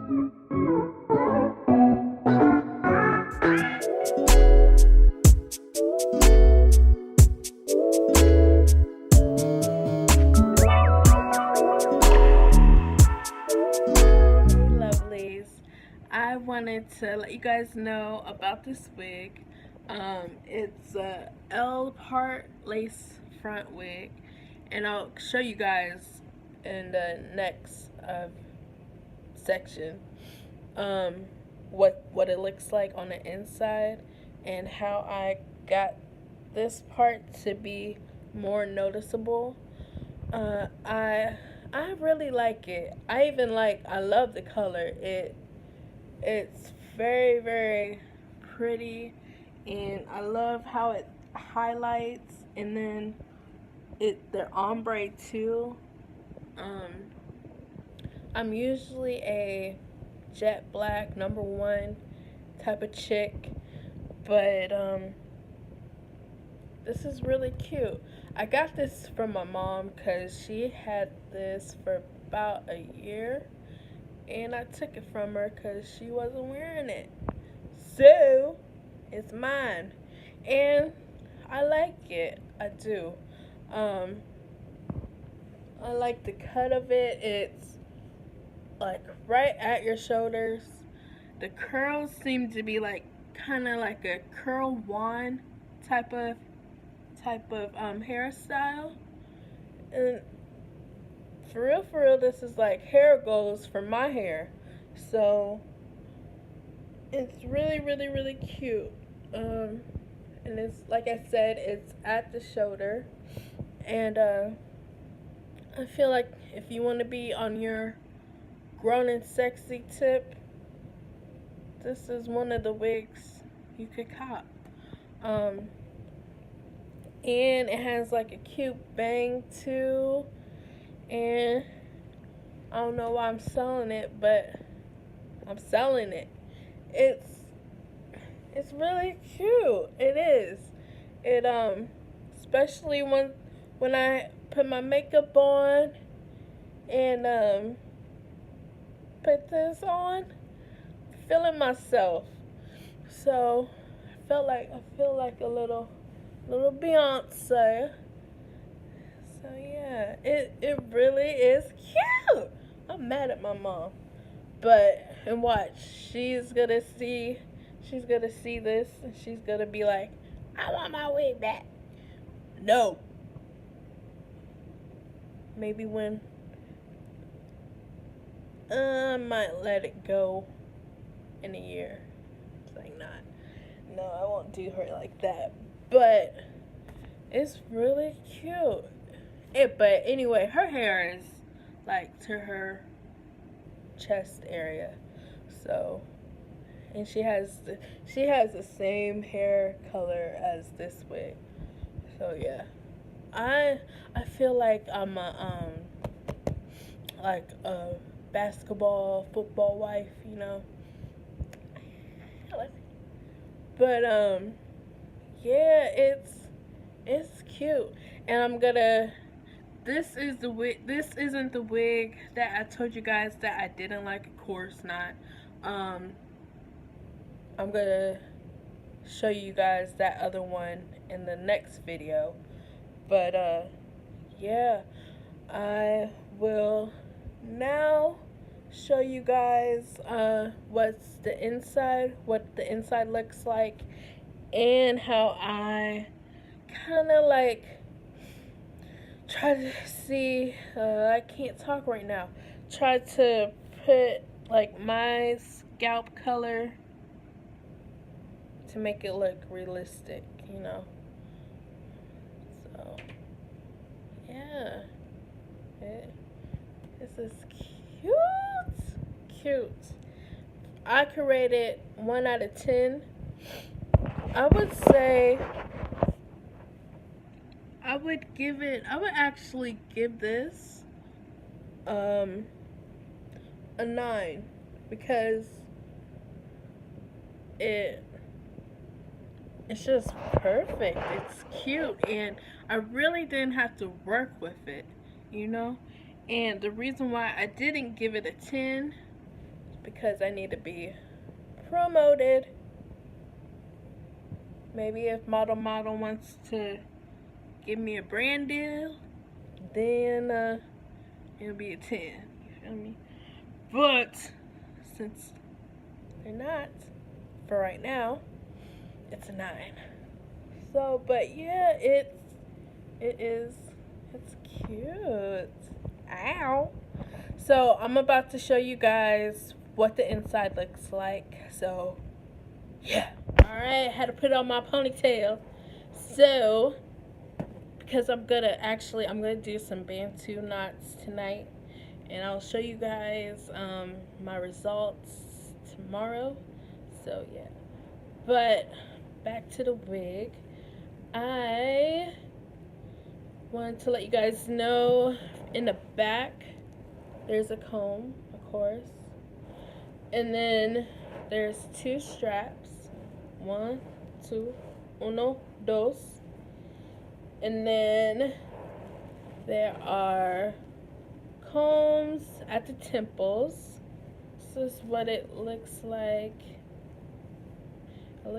Lovelies. I wanted to let you guys know about this wig. It's a L part lace front wig, and I'll show you guys in the next section what it looks like on the inside and how I got this part to be more noticeable. I really like it. I love the color. It's very, very pretty, and I love how it highlights, and then the ombre too. Um, I'm usually a jet black #1 type of chick, but this is really cute. I got this from my mom because she had this for about a year, and I took it from her because she wasn't wearing it. So, it's mine. And I like it. I do. Um, I like the cut of it. It's like right at your shoulders. The curls seem to be like kind of like a curl wand type of hairstyle. And for real, this is like hair goals for my hair. So it's really, really, really cute. And it's like I said, it's at the shoulder. And I feel like if you want to be on your grown and sexy tip, this is one of the wigs you could cop. And it has like a cute bang too. And I don't know why I'm selling it, but I'm selling it. It's really cute. It is. It especially when I put my makeup on and put this on, feeling myself. So I feel like a little Beyonce. So yeah, it really is cute. I'm mad at my mom, but and watch, she's gonna see this and she's gonna be like, I want my wig back. No. Maybe when I might let it go in a year. It's like not. No, I won't do her like that. But it's really cute. But anyway, her hair is like to her chest area. So, and she has the same hair color as this wig. So yeah, I feel like I'm a basketball football wife, you know. But yeah, it's cute, and I'm gonna. This is the wig. This isn't the wig that I told you guys that I didn't like. Of course not. I'm gonna show you guys that other one in the next video. But yeah, I will now show you guys what the inside looks like, and how I kind of like try to see, I can't talk right now, try to put like my scalp color to make it look realistic, you know. So yeah, this is cute. I could rate it 1 out of 10. I would say I would actually give this a 9, because it's just perfect. It's cute, and I really didn't have to work with it, you know. And the reason why I didn't give it a 10 because I need to be promoted. Maybe if Model wants to give me a brand deal, then it'll be a 10. You feel me? But since they're not, for right now, it's a 9. So, but yeah, it's cute. Ow. So I'm about to show you guys what the inside looks like. So yeah. Alright, had to put on my ponytail. So because I'm gonna do some Bantu knots tonight, and I'll show you guys my results tomorrow. So yeah. But back to the wig. I wanted to let you guys know in the back there's a comb, of course, and then there's 2 straps. 1, 2, uno, dos, and then there are combs at the temples. This is what it looks like. It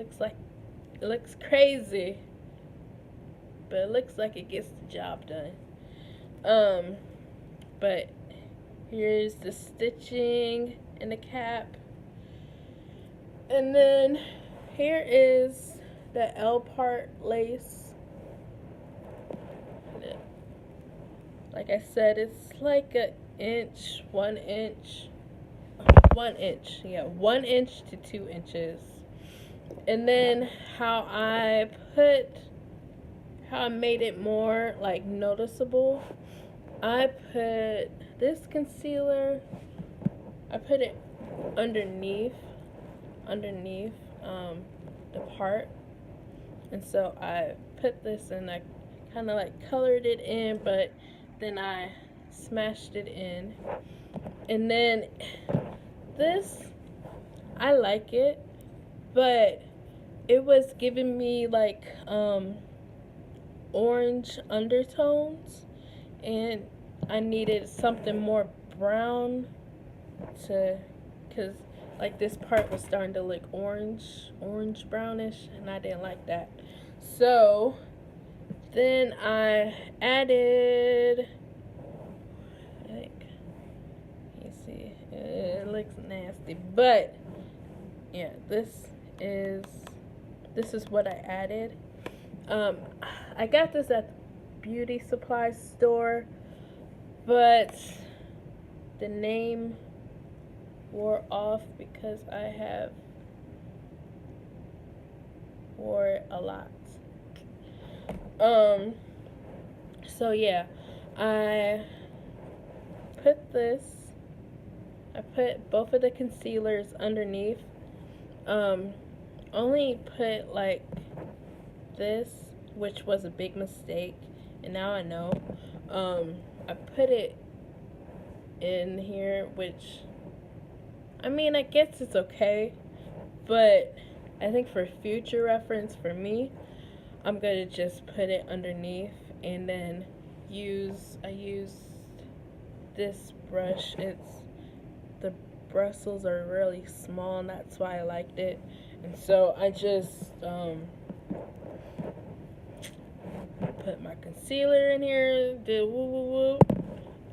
looks crazy, but it looks like it gets the job done. But here's the stitching in the cap. And then here is the L part lace. Like I said, it's like an inch, 1 inch. 1 inch, yeah, 1 inch to 2 inches. And then how I made it more like noticeable, I put this concealer, I put it underneath the part, and so I put this and I kind of like colored it in, but then I smashed it in. And then this, I like it, but it was giving me like orange undertones, and I needed something more brown because like this part was starting to look orange brownish, and I didn't like that. So then I added, I think, you see, it looks nasty, but yeah, this is what I added. I got this at the beauty supply store, but the name wore off because I wore it a lot. So yeah, I put both of the concealers underneath. Only put like this, which was a big mistake, and now I know. I put it in here, which, I mean, I guess it's okay, but I think for future reference for me, I'm gonna just put it underneath, and then I used this brush. The bristles are really small, and that's why I liked it. And so I just put my concealer in here, did woo woo woo,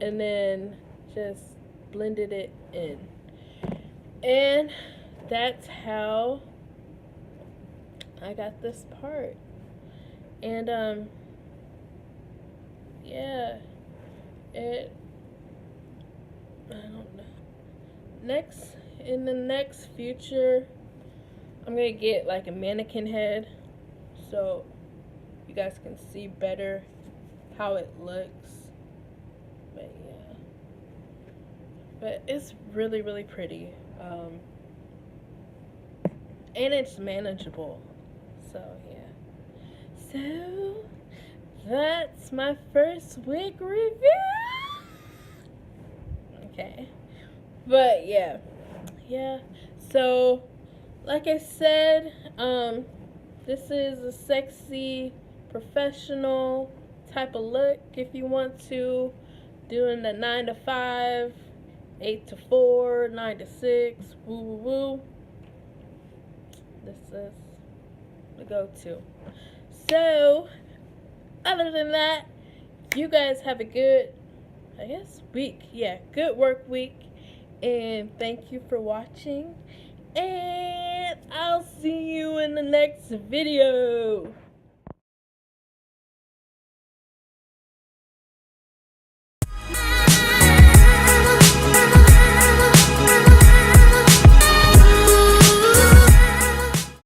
and then just blended it in. And that's how I got this part. And yeah, I don't know. In the next future, I'm gonna get like a mannequin head, so you guys can see better how it looks. But yeah, but it's really, really pretty, and it's manageable. So yeah, so that's my first wig review. Okay, but yeah. So like I said, this is a sexy, professional type of look. If you want to, doing the 9 to 5, 8 to 4, 9 to 6, woo woo woo. This is the go-to. So, other than that, you guys have a good, I guess, week. Yeah, good work week. And thank you for watching. And I'll see you in the next video.